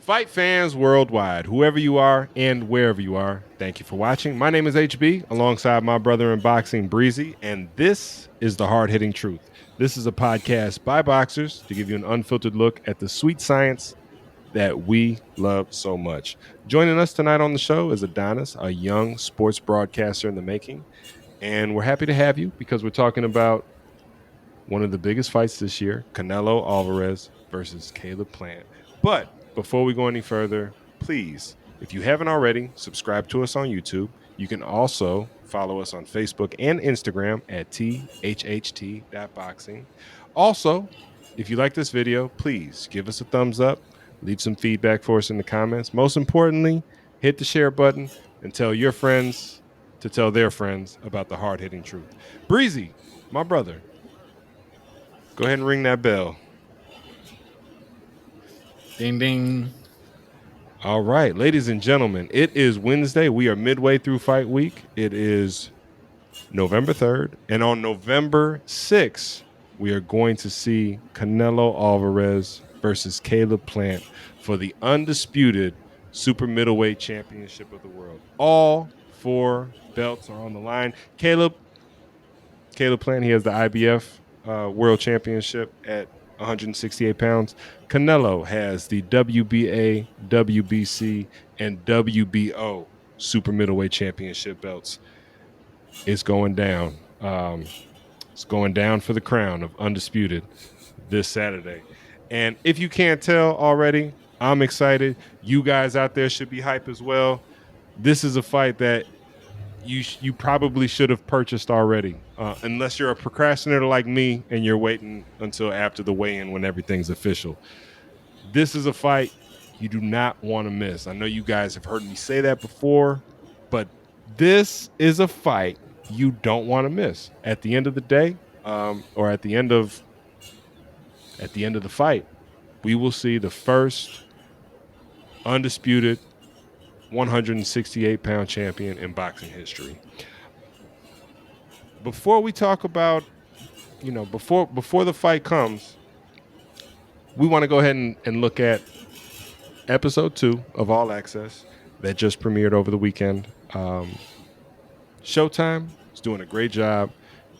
Fight fans worldwide, whoever you are and wherever you are, thank you for watching. My name is HB, alongside my brother in boxing, Breezy, and this is The Hard Hitting Truth. This is a podcast by boxers to give you an unfiltered look at the sweet science that we love so much. Joining us tonight on the show is Adonis, a young sports broadcaster in the making, and we're happy to have you because we're talking about one of the biggest fights this year, Canelo Alvarez versus Caleb Plant. But before we go any further, please, if you haven't already, subscribe to us on YouTube. You can also follow us on Facebook and Instagram at thht.boxing. Also, if you like this video, please give us a thumbs up, leave some feedback for us in the comments. Most importantly, hit the share button and tell your friends to tell their friends about the hard-hitting truth. Breezy, my brother, go ahead and ring that bell. Ding, ding. All right, ladies and gentlemen, it is Wednesday. We are midway through fight week. It is November 3rd. And on November 6th, we are going to see Canelo Alvarez versus Caleb Plant for the undisputed super middleweight championship of the world. All four belts are on the line. Caleb Plant, he has the IBF World Championship at 168 pounds. Canelo has the WBA, WBC, and WBO super middleweight championship belts. It's going down. It's going down for the crown of undisputed this Saturday. And if you can't tell already, I'm excited. You guys out there should be hype as well. This is a fight that you probably should have purchased already, unless you're a procrastinator like me and you're waiting until after the weigh-in when everything's official. This is a fight you do not want to miss. I know you guys have heard me say that before, but this is a fight you don't want to miss. At the end of the day, or at the end of the fight, we will see the first undisputed 168-pound champion in boxing history. Before we talk about, before the fight comes, we want to go ahead and look at episode 2 of All Access that just premiered over the weekend. Showtime is doing a great job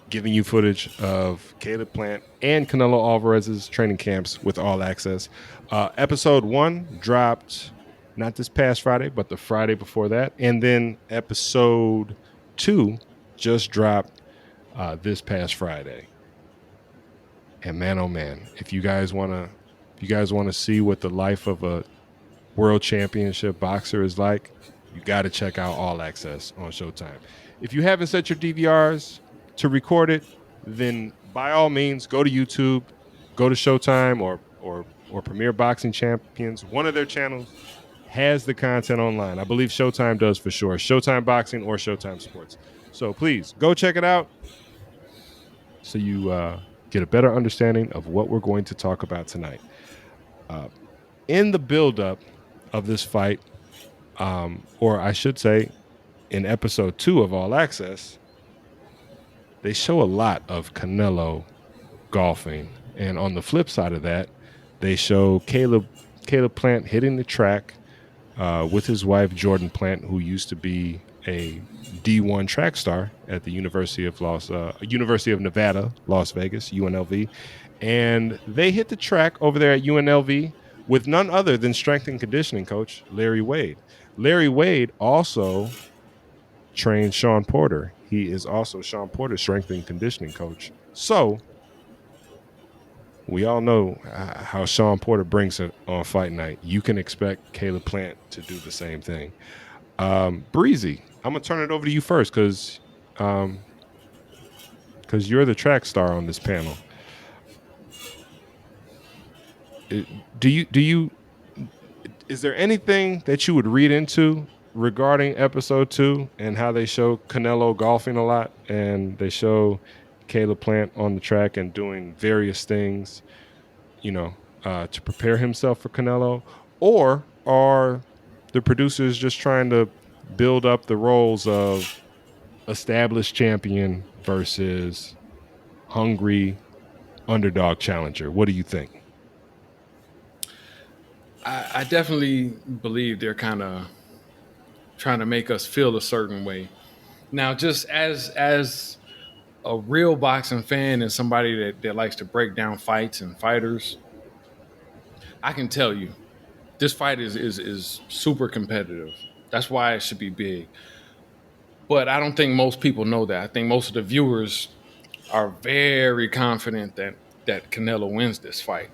giving you footage of Caleb Plant and Canelo Alvarez's training camps with All Access. Episode 1 dropped not this past Friday, but the Friday before that. And then episode 2 just dropped this past Friday. And man, oh man, if you guys want to see what the life of a world championship boxer is like, you got to check out All Access on Showtime. If you haven't set your DVRs to record it, then by all means, go to YouTube, go to Showtime or Premier Boxing Champions. One of their channels has the content online. I believe Showtime does for sure. Showtime Boxing or Showtime Sports. So please go check it out so you get a better understanding of what we're going to talk about tonight. In the buildup of this fight, or I should say in episode 2 of All Access, they show a lot of Canelo golfing. And on the flip side of that, they show Caleb Plant hitting the track with his wife, Jordan Plant, who used to be a D1 track star at the University of Nevada, Las Vegas, UNLV. And they hit the track over there at UNLV with none other than strength and conditioning coach Larry Wade. Larry Wade also trained Sean Porter. He is also Sean Porter's strength and conditioning coach. So we all know how Sean Porter brings it on fight night. You can expect Caleb Plant to do the same thing. Breezy, I'm going to turn it over to you first because you're the track star on this panel. Is there anything that you would read into regarding episode 2 and how they show Canelo golfing a lot and they show Caleb Plant on the track and doing various things, to prepare himself for Canelo? Or are the producers just trying to build up the roles of established champion versus hungry underdog challenger? What do you think? I definitely believe they're kind of trying to make us feel a certain way. Now, just as a real boxing fan and somebody that likes to break down fights and fighters, I can tell you this fight is super competitive. That's why it should be big. But I don't think most people know that. I think most of the viewers are very confident that Canelo wins this fight.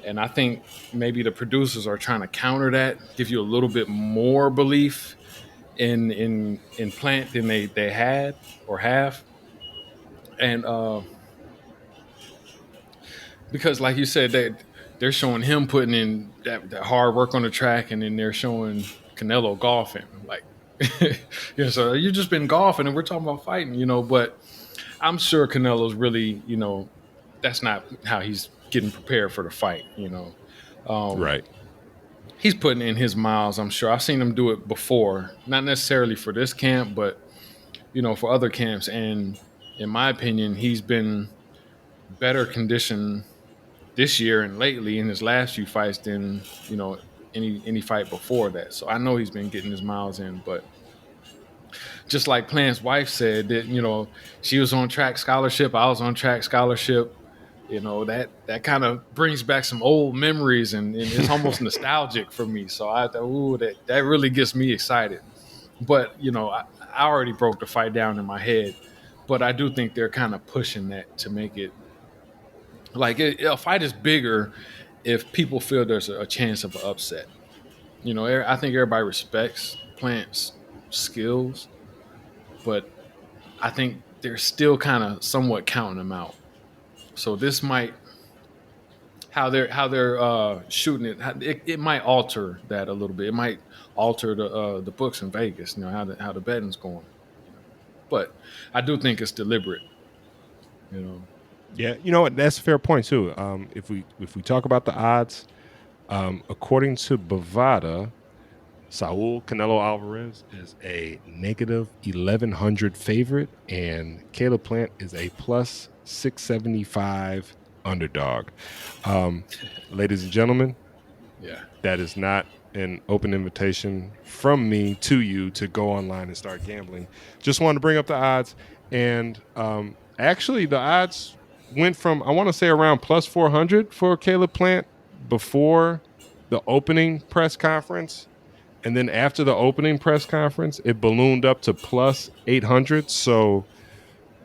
And I think maybe the producers are trying to counter that, give you a little bit more belief in Plant than they had or have. And because like you said, they're showing him putting in that hard work on the track, and then they're showing Canelo golfing. Like, so you've just been golfing, and we're talking about fighting. But I'm sure Canelo's really, that's not how he's getting prepared for the fight. Um, Right. he's putting in his miles. I'm sure I've seen him do it before, not necessarily for this camp, but for other camps. And in my opinion, he's been better conditioned this year and lately in his last few fights than any fight before that. So I know he's been getting his miles in, but just like Plant's wife said that she was on track scholarship, I was on track scholarship. That kind of brings back some old memories, and it's almost nostalgic for me. So I thought, ooh, that really gets me excited. But I already broke the fight down in my head, but I do think they're kind of pushing that to make it like a fight is bigger if people feel there's a chance of an upset. I think everybody respects Plant's skills, but I think they're still kind of somewhat counting them out. So this might how they're shooting it might alter that a little bit. It might alter the books in Vegas. How the betting's going. But I do think it's deliberate. You know, Yeah, you know what? That's a fair point too. If we talk about the odds, according to Bovada, Saul Canelo Alvarez is a negative 1100 favorite, and Caleb Plant is a plus 675 underdog. Um, Ladies and gentlemen, yeah. that is not an open invitation from me to you to go online and start gambling. Just wanted to bring up the odds. And actually, the odds went from, I want to say, around plus 400 for Caleb Plant before the opening press conference. And then after the opening press conference, it ballooned up to plus 800. So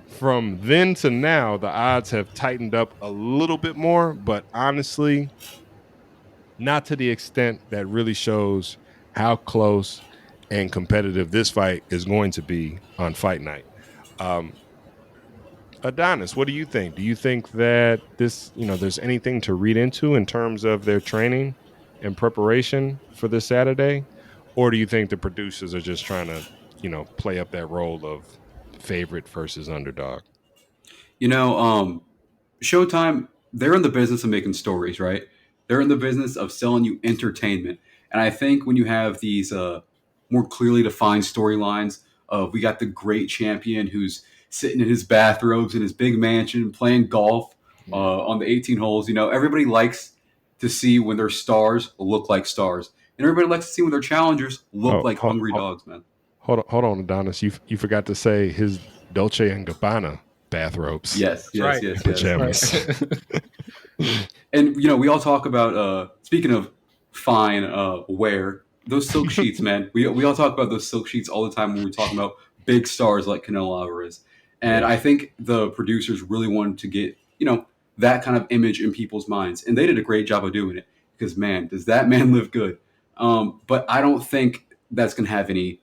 from then to now, the odds have tightened up a little bit more. But honestly, not to the extent that really shows how close and competitive this fight is going to be on fight night. Um, Adonis, what do you think? Do you think that there's anything to read into in terms of their training and preparation for this Saturday? Or do you think the producers are just trying to, play up that role of favorite versus underdog? You know, Showtime, they're in the business of making stories, right? They're in the business of selling you entertainment. And I think when you have these more clearly defined storylines of we got the great champion who's sitting in his bathrobes in his big mansion playing golf Yeah. on the 18 holes, everybody likes to see when their stars look like stars. And everybody likes to see when their challengers look Oh, like hungry dogs, man. hold on, Adonis. You forgot to say his Dolce and Gabbana bathrobes Yes, That's yes, right. yes, and yes. pajamas. And we all talk about speaking of fine wear, those silk sheets, man. We all talk about those silk sheets all the time when we're talking about big stars like Canelo Alvarez. And Yeah, I think the producers really wanted to get that kind of image in people's minds, and they did a great job of doing it because man, does that man live good. But I don't think that's going to have any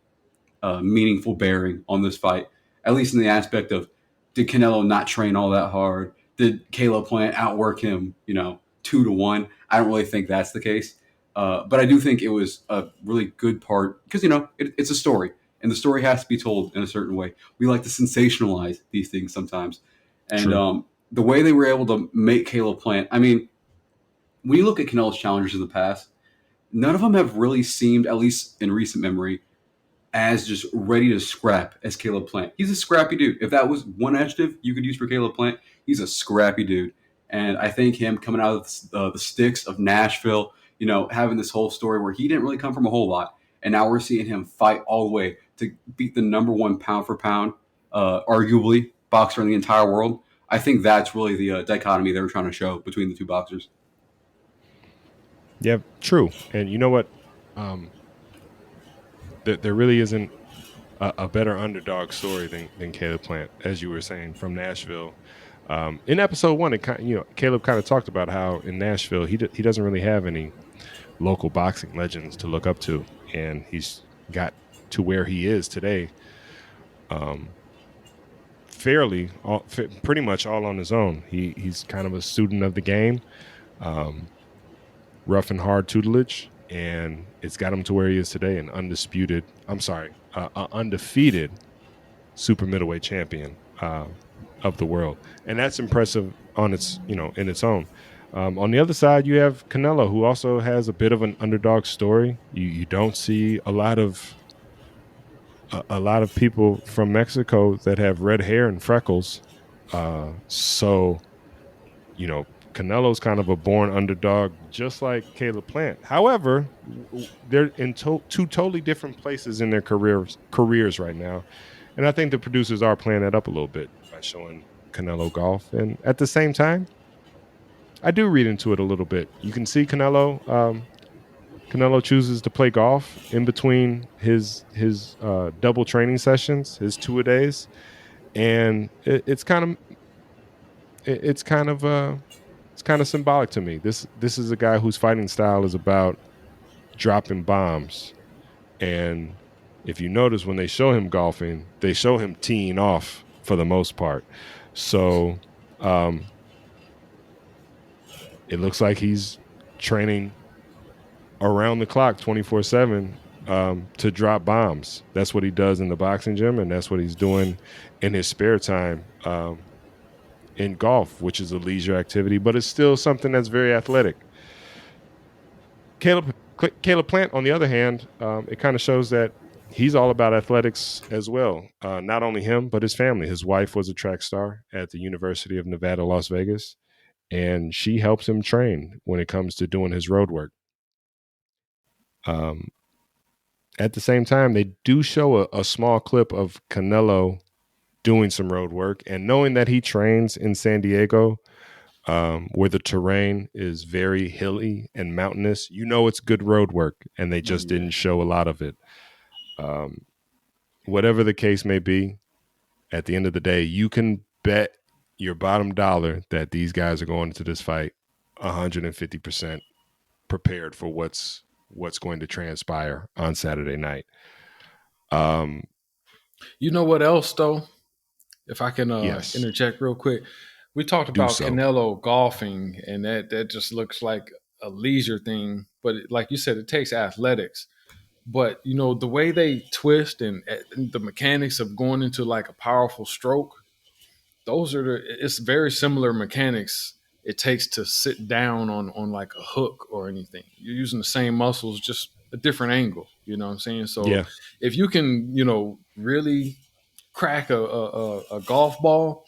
meaningful bearing on this fight, at least in the aspect of did Canelo not train all that hard? Did Caleb Plant outwork him, 2-1? I don't really think that's the case. But I do think it was a really good part because, it's a story and the story has to be told in a certain way. We like to sensationalize these things sometimes. And true. the way they were able to make Caleb Plant, I mean, when you look at Canelo's challengers in the past, none of them have really seemed, at least in recent memory, as just ready to scrap as Caleb Plant. He's a scrappy dude. If that was one adjective you could use for Caleb Plant, he's a scrappy dude. And I think him coming out of the sticks of Nashville, having this whole story where he didn't really come from a whole lot, and now we're seeing him fight all the way to beat the number one pound for pound, arguably boxer in the entire world. I think that's really the dichotomy they were trying to show between the two boxers. Yeah, true. And you know what? Um, there really isn't a better underdog story than Caleb Plant, as you were saying, from Nashville. In episode one, Caleb kind of talked about how in Nashville he doesn't really have any local boxing legends to look up to, and he's got to where he is today, pretty much all on his own. He's kind of a student of the game, rough and hard tutelage, and it's got him to where he is today, an undisputed. I'm sorry, undefeated super middleweight champion of the world, and that's impressive on its in its own. On the other side, you have Canelo, who also has a bit of an underdog story. You don't see a lot of people from Mexico that have red hair and freckles. So Canelo's kind of a born underdog, just like Caleb Plant. However, they're in two totally different places in their careers right now, and I think the producers are playing that up a little bit by showing Canelo golf. And at the same time, I do read into it a little bit. You can see Canelo. Canelo chooses to play golf in between his double training sessions, his 2 a days, and it's kind of it's kind of symbolic to me. This is a guy whose fighting style is about dropping bombs, and if you notice when they show him golfing, they show him teeing off for the most part. So it looks like he's training around the clock 24/7 to drop bombs. That's what he does in the boxing gym, and that's what he's doing in his spare time in golf, which is a leisure activity, but it's still something that's very athletic. Caleb Plant, on the other hand, it kind of shows that he's all about athletics as well. Not only him, but his family. His wife was a track star at the University of Nevada, Las Vegas, and she helps him train when it comes to doing his road work. Um, at the same time, they do show a small clip of Canelo doing some road work, and knowing that he trains in San Diego, where the terrain is very hilly and mountainous, it's good road work, and they just didn't show a lot of it. Whatever the case may be, at the end of the day, you can bet your bottom dollar that these guys are going into this fight 150% prepared for what's going to transpire on Saturday night. You know what else though? If I can Yes, interject real quick, we talked do about so. Canelo golfing, and that just looks like a leisure thing. But like you said, it takes athletics. But the way they twist and the mechanics of going into like a powerful stroke, it's very similar mechanics it takes to sit down on like a hook or anything. You're using the same muscles, just a different angle. You know what I'm saying? So Yeah, if you can, really crack a golf ball,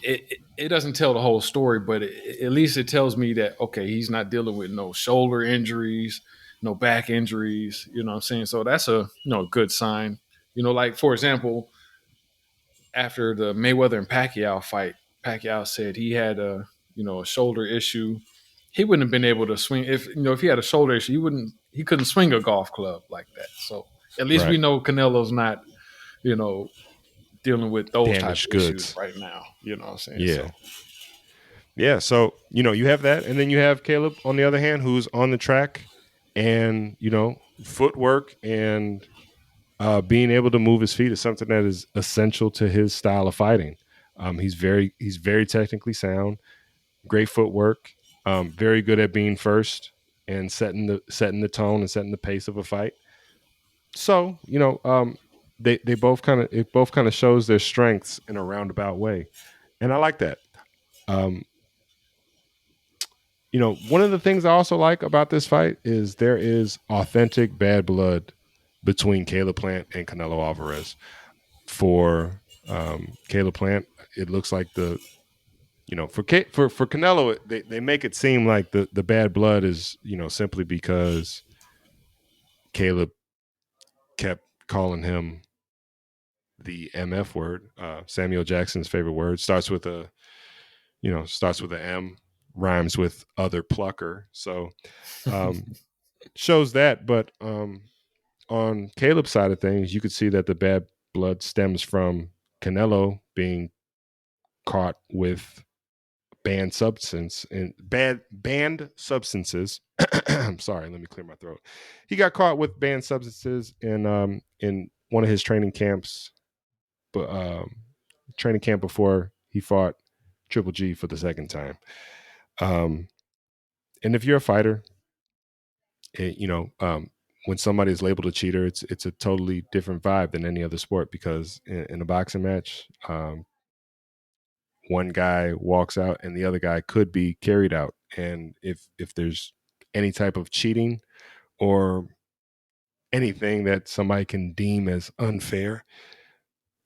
it doesn't tell the whole story, but at least it tells me that okay, he's not dealing with no shoulder injuries, no back injuries. You know what I'm saying? So that's a good sign. Like for example, after the Mayweather and Pacquiao fight, Pacquiao said he had a shoulder issue. He wouldn't have been able to swing if he had a shoulder issue. He couldn't swing a golf club like that. So at least we right. know Canelo's not you know dealing with those type Damaged of issues goods. right now. You know what I'm saying? Yeah. So Yeah, so you have that, and then you have Caleb on the other hand, who's on the track, and footwork and being able to move his feet is something that is essential to his style of fighting. He's very technically sound, great footwork, very good at being first and setting the tone and setting the pace of a fight. So they both kind of shows their strengths in a roundabout way, and I like that. Um, one of the things I also like about this fight is there is authentic bad blood between Caleb Plant and Canelo Alvarez. For Caleb Plant, it looks like For Canelo, they make it seem like the bad blood is simply because Caleb kept calling him the MF word. Samuel Jackson's favorite word starts with a M, rhymes with other plucker. So um, shows that, but on Caleb's side of things, you could see that the bad blood stems from Canelo being caught with banned substances. I'm sorry, let me clear my throat. He got caught with banned substances in one of his but training camp before he fought Triple G for the second time. Um, and if you're a fighter, it, you know, when somebody is labeled a cheater, it's a totally different vibe than any other sport because in a boxing match, one guy walks out and the other guy could be carried out. And if there's any type of cheating or anything that somebody can deem as unfair,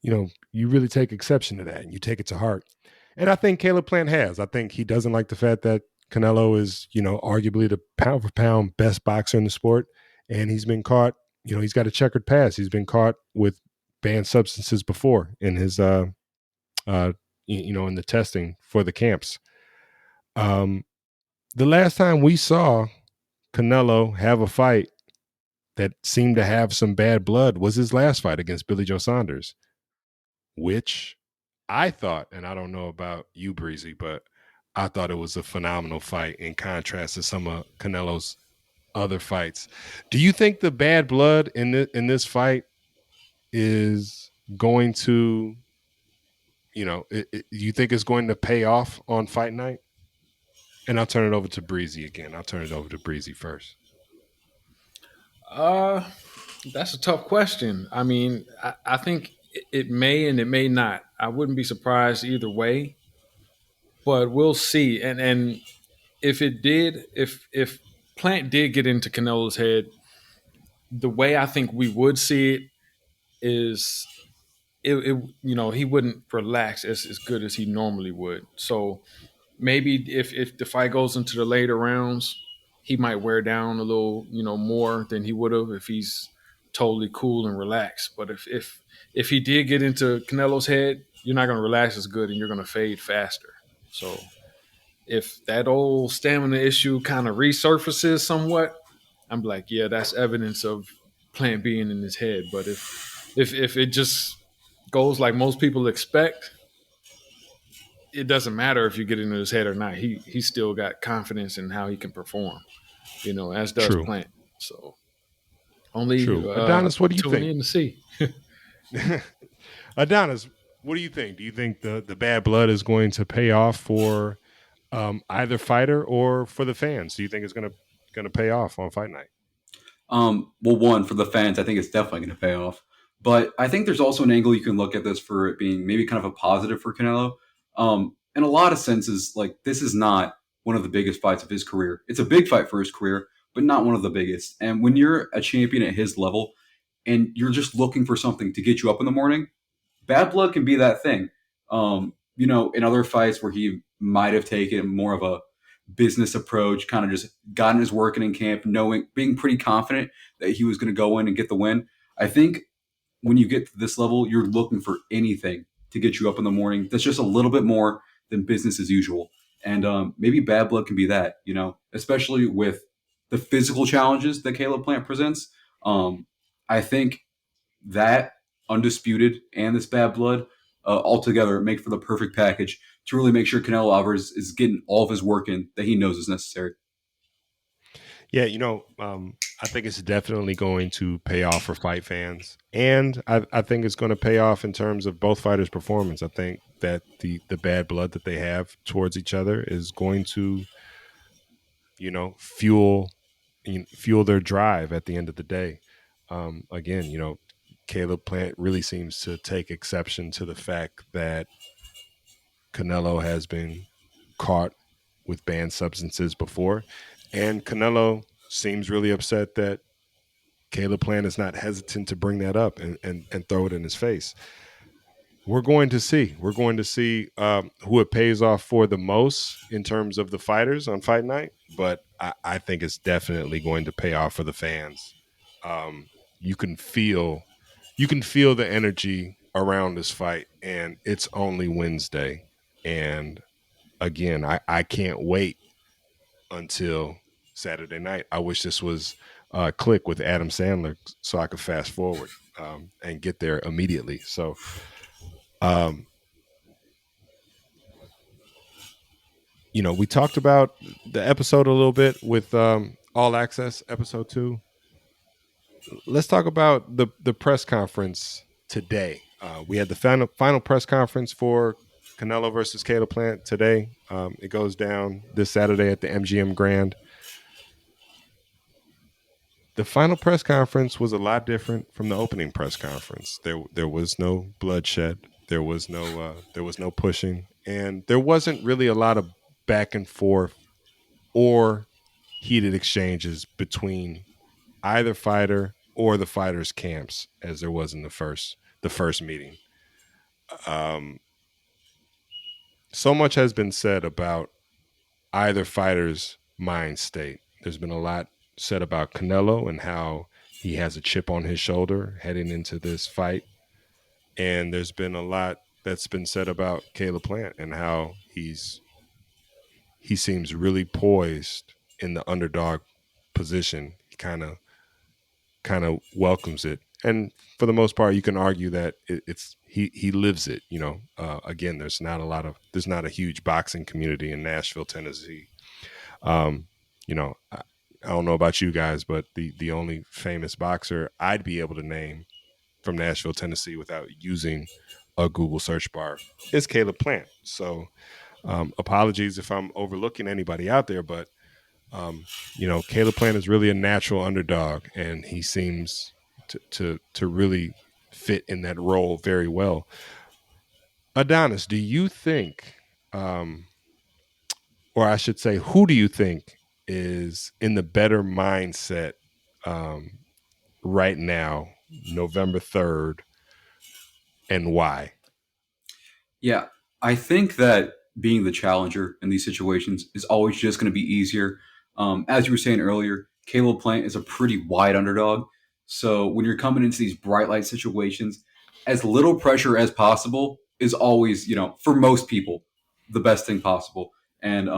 you really take exception to that and you take it to heart. And I think Caleb Plant has. I think he doesn't like the fact that Canelo is, arguably the pound for pound best boxer in the sport. And he's been caught, he's got a checkered past. He's been caught with banned substances before in his, in the testing for the camps. Um, the last time we saw Canelo have a fight that seemed to have some bad blood was his last fight against Billy Joe Saunders, which I thought, and I don't know about you, Breezy, but I thought it was a phenomenal fight in contrast to some of Canelo's other fights. Do you think the bad blood in this fight is going to, you think it's going to pay off on fight night? And I'll turn it over to Breezy again. I'll turn it over to Breezy first. Uh, that's a tough question. I mean, I think it may and it may not. I wouldn't be surprised either way, but we'll see. And if it did, if Plant did get into Canelo's head, the way I think we would see it is he wouldn't relax as good as he normally would. So maybe if the fight goes into the later rounds, he might wear down a little, more than he would have if he's totally cool and relaxed. But if he did get into Canelo's head, you're not going to relax as good and you're going to fade faster. So if that old stamina issue kind of resurfaces somewhat, I'm like, yeah, that's evidence of Plant being in his head. But if it just goes like most people expect, it doesn't matter if you get into his head or not. He's still got confidence in how he can perform, as does True, Plant. So only true. Adonis, what do you tune think? in to see. Adonis, what do you think? Do you think the bad blood is going to pay off for either fighter or for the fans? Do you think it's gonna pay off on fight night? Well, one for the fans, I think it's definitely going to pay off. But I think there's also an angle you can look at this for it being maybe kind of a positive for Canelo. In a lot of senses, like this is not one of the biggest fights of his career. It's a big fight for his career, but not one of the biggest. And when you're a champion at his level and you're just looking for something to get you up in the morning, bad blood can be that thing. In other fights where he might have taken more of a business approach, kind of just gotten his work in camp, knowing, being pretty confident that he was going to go in and get the win. I think when you get to this level, you're looking for anything to get you up in the morning. That's just a little bit more than business as usual. And maybe bad blood can be that, especially with the physical challenges that Caleb Plant presents. I think that undisputed and this bad blood altogether make for the perfect package to really make sure Canelo Alvarez is getting all of his work in that he knows is necessary. Yeah, I think it's definitely going to pay off for fight fans, and I think it's going to pay off in terms of both fighters' performance. I think that the bad blood that they have towards each other is going to, fuel fuel their drive at the end of the day. Again, Caleb Plant really seems to take exception to the fact that Canelo has been caught with banned substances before, and Canelo seems really upset that Caleb Plant is not hesitant to bring that up and throw it in his face. we're going to see. We're going to see who it pays off for the most in terms of the fighters on fight night. But I think it's definitely going to pay off for the fans. Um, you can feel, you can feel the energy around this fight, and it's only Wednesday. And again, I can't wait until Saturday night. I wish this was Click with Adam Sandler so I could fast forward and get there immediately. So um, we talked about the episode a little bit with All Access episode 2. Let's talk about the press conference today. We had the final press conference for Canelo versus Caleb Plant today. It goes down this Saturday at the MGM Grand. The final press conference was a lot different from the opening press conference. There was no bloodshed. There was no pushing, and there wasn't really a lot of back and forth or heated exchanges between either fighter or the fighters' camps as there was in the first meeting. Um, so much has been said about either fighter's mind state. There's been a lot said about Canelo and how he has a chip on his shoulder heading into this fight, and there's been a lot that's been said about Caleb Plant and how he seems really poised in the underdog position. He kind of welcomes it, and for the most part, you can argue that it's he lives it. Again, there's not a huge boxing community in Nashville, Tennessee. Um, I don't know about you guys, but the only famous boxer I'd be able to name from Nashville, Tennessee, without using a Google search bar is Caleb Plant. So, apologies if I'm overlooking anybody out there, but Caleb Plant is really a natural underdog, and he seems to really fit in that role very well. Adonis, do you think, or I should say, who do you think is in the better mindset um, right now, November 3rd, and why? Yeah, I think that being the challenger in these situations is always just going to be easier. As you were saying earlier, Caleb Plant is a pretty wide underdog. So when you're coming into these bright light situations, as little pressure as possible is always, for most people, the best thing possible. And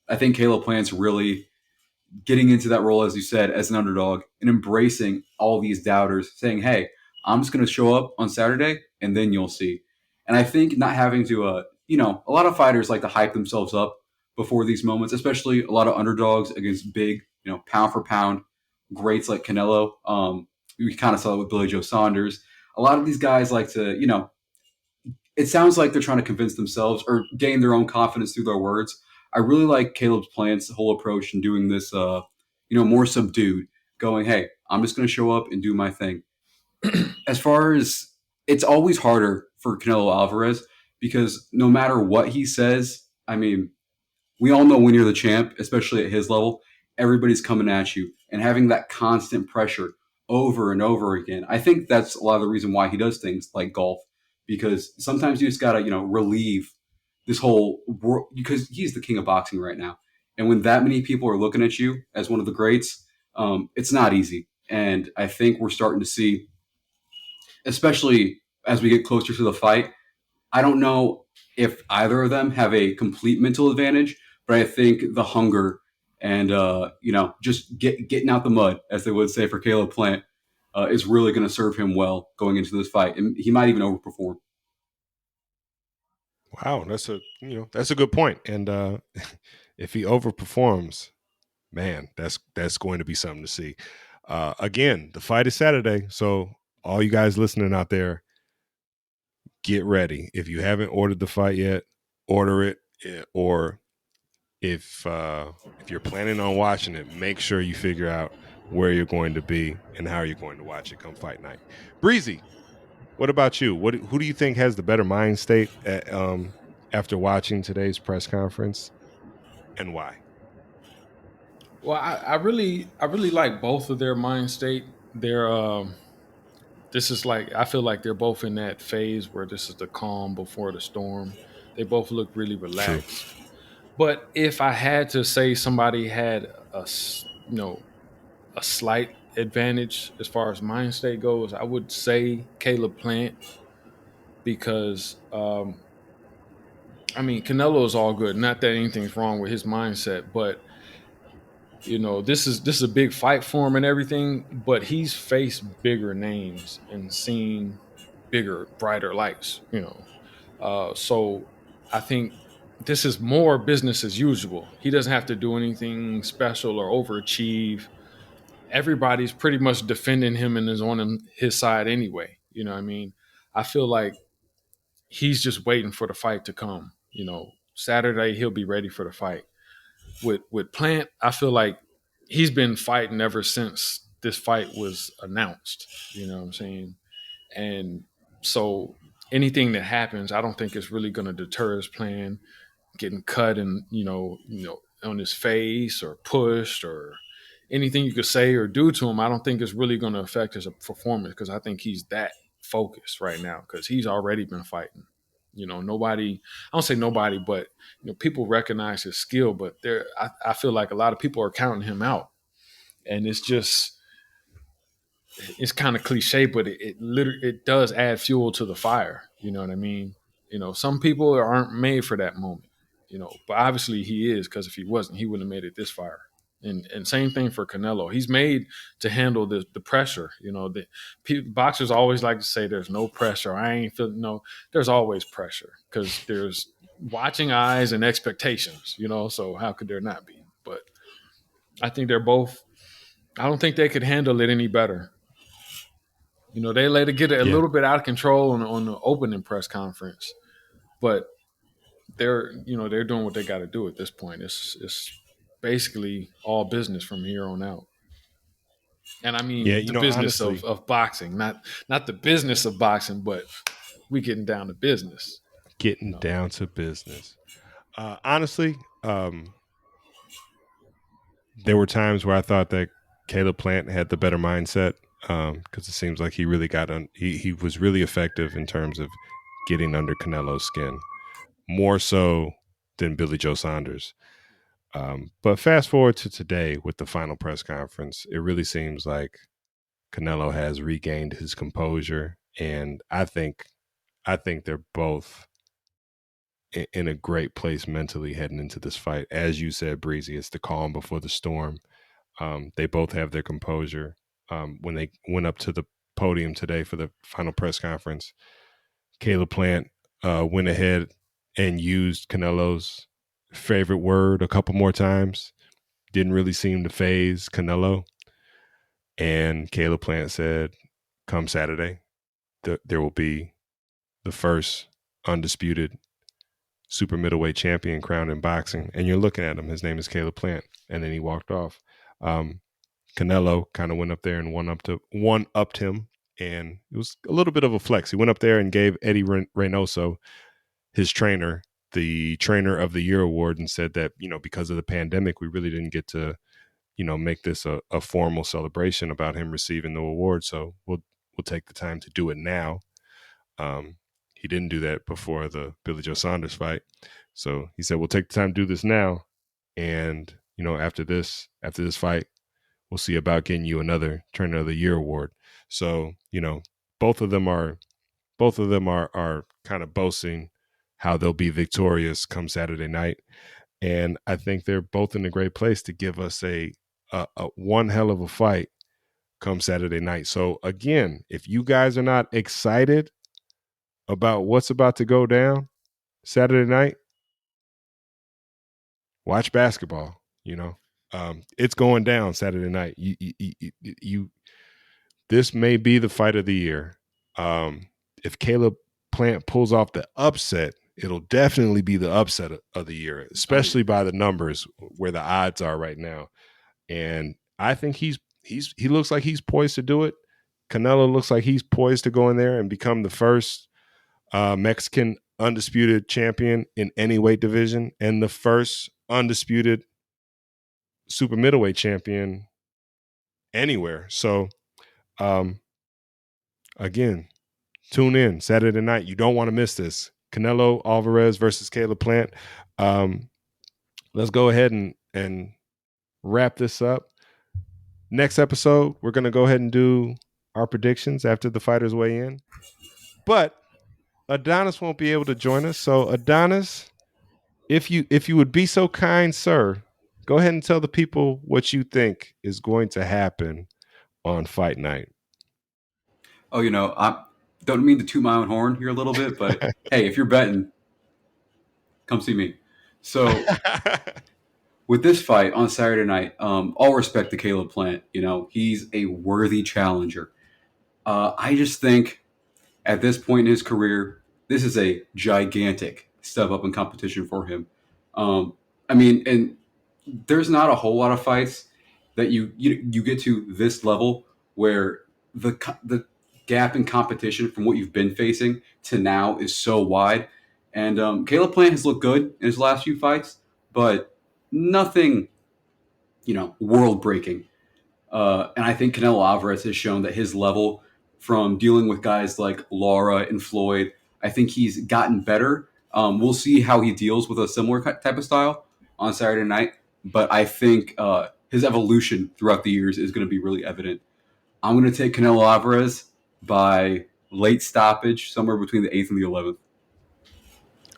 I think Caleb Plant's really getting into that role, as you said, as an underdog and embracing all these doubters, saying, "Hey, I'm just going to show up on Saturday, and then you'll see." And I think not having to, a lot of fighters like to hype themselves up before these moments, especially a lot of underdogs against big, pound for pound greats like Canelo. We kind of saw it with Billy Joe Saunders. A lot of these guys like to, it sounds like they're trying to convince themselves or gain their own confidence through their words. I really like Caleb's Plant's whole approach in doing this, more subdued, going, "Hey, I'm just going to show up and do my thing." As far as it's always harder for Canelo Alvarez because no matter what he says, I mean, we all know when you're the champ, especially at his level, everybody's coming at you and having that constant pressure over and over again. I think that's a lot of the reason why he does things like golf because sometimes you just got to, relieve this whole world because he's the king of boxing right now. And when that many people are looking at you as one of the greats, it's not easy. And I think we're starting to see, especially as we get closer to the fight, I don't know if either of them have a complete mental advantage, but I think the hunger and just getting out the mud, as they would say for Caleb Plant, is really going to serve him well going into this fight, and he might even overperform. Wow, that's a good point. And if he overperforms, man, that's going to be something to see. Again, the fight is Saturday, so all you guys listening out there, get ready. If you haven't ordered the fight yet, order it. Or if you're planning on watching it, make sure you figure out where you're going to be and how you're going to watch it come fight night. Breezy, what about you? Who do you think has the better mind state after watching today's press conference, and why? Well, I really like both of their mind state. this is like I feel like they're both in that phase where this is the calm before the storm. They both look really True. relaxed. But if I had to say somebody had a slight advantage as far as mind state goes, I would say Caleb Plant because I mean Canelo is all good. Not that anything's wrong with his mindset, but this is a big fight for him and everything. But he's faced bigger names and seen bigger, brighter lights. So I think this is more business as usual. He doesn't have to do anything special or overachieve. Everybody's pretty much defending him and is on his side anyway. You know what I mean? I feel like he's just waiting for the fight to come. Saturday he'll be ready for the fight. With Plant, I feel like he's been fighting ever since this fight was announced. You know what I'm saying? And so anything that happens, I don't think it's really going to deter his plan getting cut and on his face or pushed or anything you could say or do to him. I don't think it's really going to affect his performance because I think he's that focused right now because he's already been fighting. Nobody. I don't say nobody, but people recognize his skill, but I feel like a lot of people are counting him out, and it's kind of cliche, but it literally it does add fuel to the fire. You know what I mean? Some people aren't made for that moment. But obviously he is because if he wasn't, he wouldn't have made it this far. And same thing for Canelo. He's made to handle the pressure. Boxers always like to say there's no pressure. I ain't feeling no. There's always pressure because there's watching eyes and expectations. So how could there not be? But I think they're both. I don't think they could handle it any better. They let it get a Yeah. little bit out of control on the opening press conference, but they're doing what they got to do at this point. It's basically all business from here on out, and I Yeah, mean the business honestly, of boxing, not the business of boxing, but we getting down to business. You getting know, down to business. Honestly, there were times where I thought that Caleb Plant had the better mindset because it seems like he really he was really effective in terms of getting under Canelo's skin, more so than Billy Joe Saunders. But fast forward to today with the final press conference, it really seems like Canelo has regained his composure, and I think they're both in a great place mentally heading into this fight. As you said, Breezy, it's the calm before the storm. They both have their composure. When they went up to the podium today for the final press conference, Caleb Plant went ahead and used Canelo's favorite word a couple more times. Didn't really seem to phase Canelo. And Caleb Plant said, come Saturday, there will be the first undisputed super middleweight champion crowned in boxing. And you're looking at him. His name is Caleb Plant. And then he walked off. Canelo kind of went up there and one upped him, and it was a little bit of a flex. He went up there and gave Eddie Reynoso, his trainer, the Trainer of the Year award, and said that because of the pandemic, we really didn't get to make this a formal celebration about him receiving the award. So we'll take the time to do it now. He didn't do that before the Billy Joe Saunders fight, so he said we'll take the time to do this now, and after this fight we'll see about getting you another Trainer of the Year award. So, both of them are kind of boasting how they'll be victorious come Saturday night. And I think they're both in a great place to give us a one hell of a fight come Saturday night. So again, if you guys are not excited about what's about to go down Saturday night, watch basketball. It's going down Saturday night. You this may be the fight of the year. If Caleb Plant pulls off the upset, it'll definitely be the upset of the year, especially by the numbers where the odds are right now. And I think he looks like he's poised to do it. Canelo looks like he's poised to go in there and become the first Mexican undisputed champion in any weight division and the first undisputed super middleweight champion anywhere. So, Again, tune in Saturday night. You don't want to miss this. Canelo Alvarez versus Caleb Plant. Um, let's go ahead and wrap this up. Next episode, we're going to go ahead and do our predictions after the fighters weigh in. But Adonis won't be able to join us. So Adonis, if you would be so kind, sir, go ahead and tell the people what you think is going to happen on fight night. Oh, I don't mean to toot my own horn here a little bit, but hey, if you're betting, come see me. So with this fight on Saturday night, all respect to Caleb Plant. He's a worthy challenger. I just think at this point in his career, this is a gigantic step up in competition for him. And there's not a whole lot of fights that you get to this level where the gap in competition from what you've been facing to now is so wide. And Caleb Plant has looked good in his last few fights, but nothing, world breaking. And I think Canelo Alvarez has shown that his level from dealing with guys like Lara and Floyd, I think he's gotten better. We'll see how he deals with a similar type of style on Saturday night, but I think his evolution throughout the years is going to be really evident. I'm going to take Canelo Alvarez by late stoppage, somewhere between the 8th and the 11th.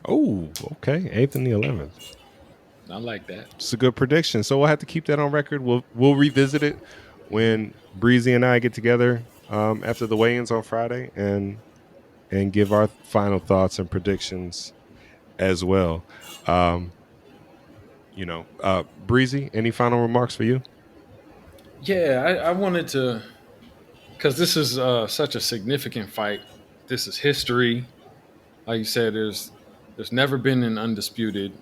Oh, okay. 8th and the 11th. I like that. It's a good prediction. So we'll have to keep that on record. We'll revisit it when Breezy and I get together after the weigh-ins on Friday and give our final thoughts and predictions as well. Breezy, any final remarks for you? Yeah, I wanted to, because this is such a significant fight. This is history. Like you said, there's never been an undisputed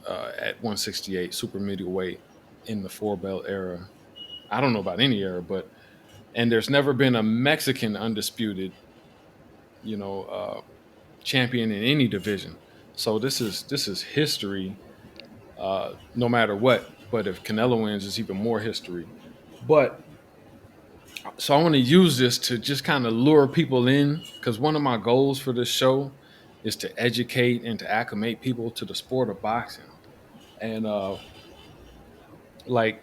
at 168 super middleweight in the four belt era. I don't know about any era, and there's never been a Mexican undisputed, champion in any division. So this is history, no matter what. But if Canelo wins, it's even more history. But so I want to use this to just kind of lure people in, because one of my goals for this show is to educate and to acclimate people to the sport of boxing. And like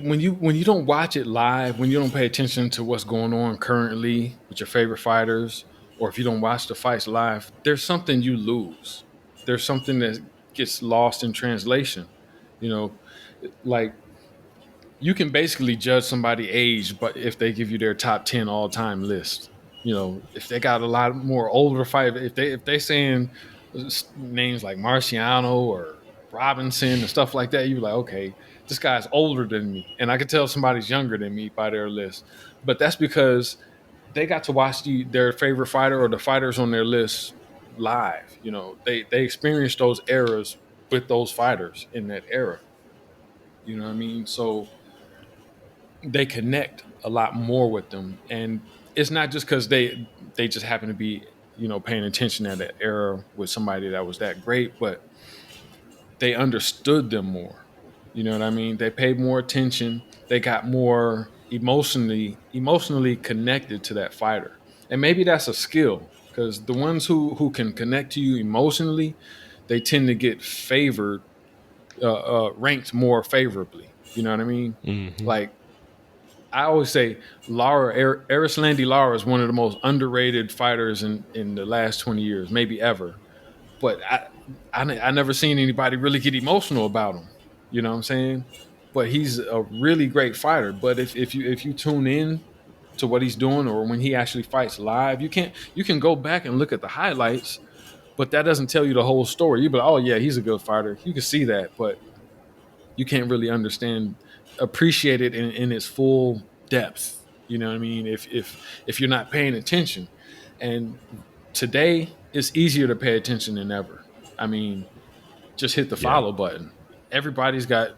when you don't watch it live, when you don't pay attention to what's going on currently with your favorite fighters, or if you don't watch the fights live, there's something you lose. There's something that gets lost in translation. You know, like you can basically judge somebody's age, but if they give you their top 10 all time list, if they got a lot more older fight, if they saying names like Marciano or Robinson and stuff like that, you're like, okay, this guy's older than me, and I can tell somebody's younger than me by their list. But that's because they got to watch their favorite fighter or the fighters on their list live. They experienced those eras with those fighters in that era. You know what I mean? So they connect a lot more with them, and it's not just because they just happen to be paying attention at that era with somebody that was that great, but they understood them more. You know what I mean? They paid more attention. They got more emotionally connected to that fighter, and maybe that's a skill, because the ones who can connect to you emotionally, they tend to get favored, ranked more favorably. You know what I mean? Mm-hmm. Like I always say, Arislandi Lara is one of the most underrated fighters in the last 20 years, maybe ever. But I never seen anybody really get emotional about him. You know what I'm saying? But he's a really great fighter. But if you tune in to what he's doing, or when he actually fights live, you can go back and look at the highlights, but that doesn't tell you the whole story. You be like, oh yeah, he's a good fighter. You can see that, but you can't really appreciate it in its full depth. You know what I mean? If you're not paying attention, and today it's easier to pay attention than ever. I mean, just hit the Yeah. follow button. Everybody's got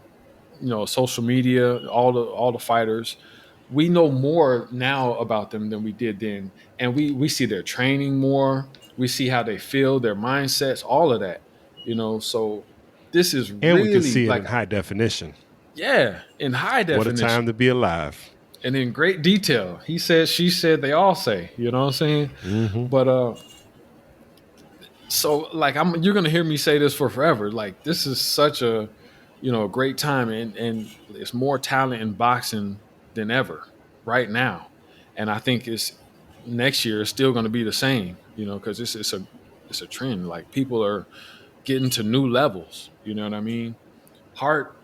social media. All the fighters. We know more now about them than we did then, and we see their training more. We see how they feel, their mindsets, all of that. So this is And we can really see it like, in high definition. yeah, in high What a definition. time to be alive. and in great detail. He said, she said, they all say. You know what I'm saying? Mm-hmm. But so like you're gonna hear me say this for forever. Like this is such a a great time, and it's more talent in boxing than ever right now. And I think it's next year is still gonna be the same, because it's a trend. Like people are getting to new levels. You know what I mean? Heart,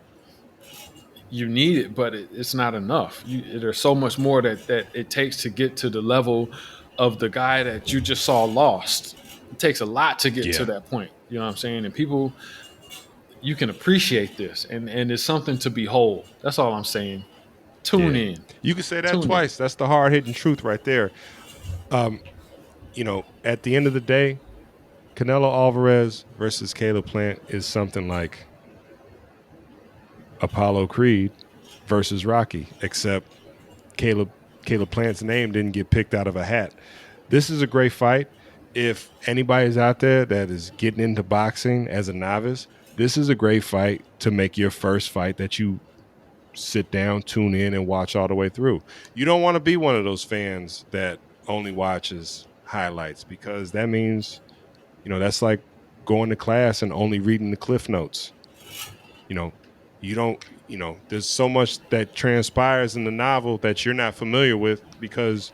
you need it, but it's not enough. There's so much more that it takes to get to the level of the guy that you just saw lost. It takes a lot to get to Yeah, that point. You know what I'm saying? And people, you can appreciate this, and it's something to behold. That's all I'm saying. Tune yeah. in, You can say that tune in. twice. That's the hard hitting truth right there. Um, at the end of the day, Canelo Alvarez versus Caleb Plant is something like Apollo Creed versus Rocky, except Caleb Caleb Plant's name didn't get picked out of a hat. This is a great fight. If anybody's out there that is getting into boxing as a novice, this is a great fight to make your first fight that you sit down, tune in, and watch all the way through. You don't want to be one of those fans that only watches highlights, because that means, that's like going to class and only reading the cliff notes. You know, you don't, there's so much that transpires in the novel that you're not familiar with because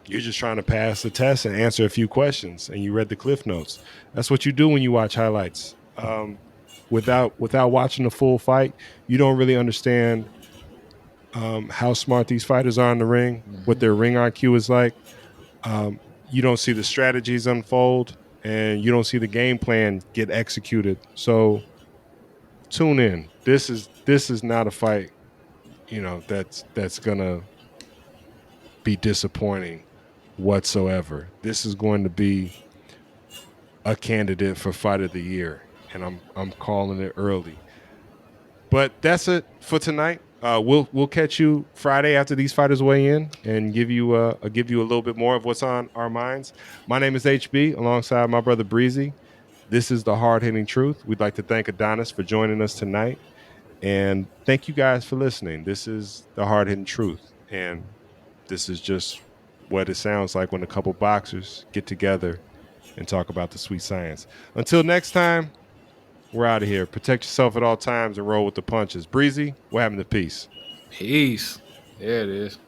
you're just trying to pass the test and answer a few questions and you read the cliff notes. That's what you do when you watch highlights. Without watching the full fight, you don't really understand how smart these fighters are in the ring, what Hmm. their ring IQ is like. You don't see the strategies unfold, and you don't see the game plan get executed. So tune in. This is not a fight, that's gonna be disappointing whatsoever. This is going to be a candidate for fight of the year, and I'm calling it early. But that's it for tonight. We'll catch you Friday after these fighters weigh in and give you a little bit more of what's on our minds. My name is HB, alongside my brother Breezy. This is the hard hitting truth. We'd like to thank Adonis for joining us tonight, and thank you guys for listening. This is the hard hitting truth, and this is just what it sounds like when a couple boxers get together and talk about the sweet science. Until next time, we're out of here. Protect yourself at all times and roll with the punches. Breezy, what happened to peace? Peace. There it is.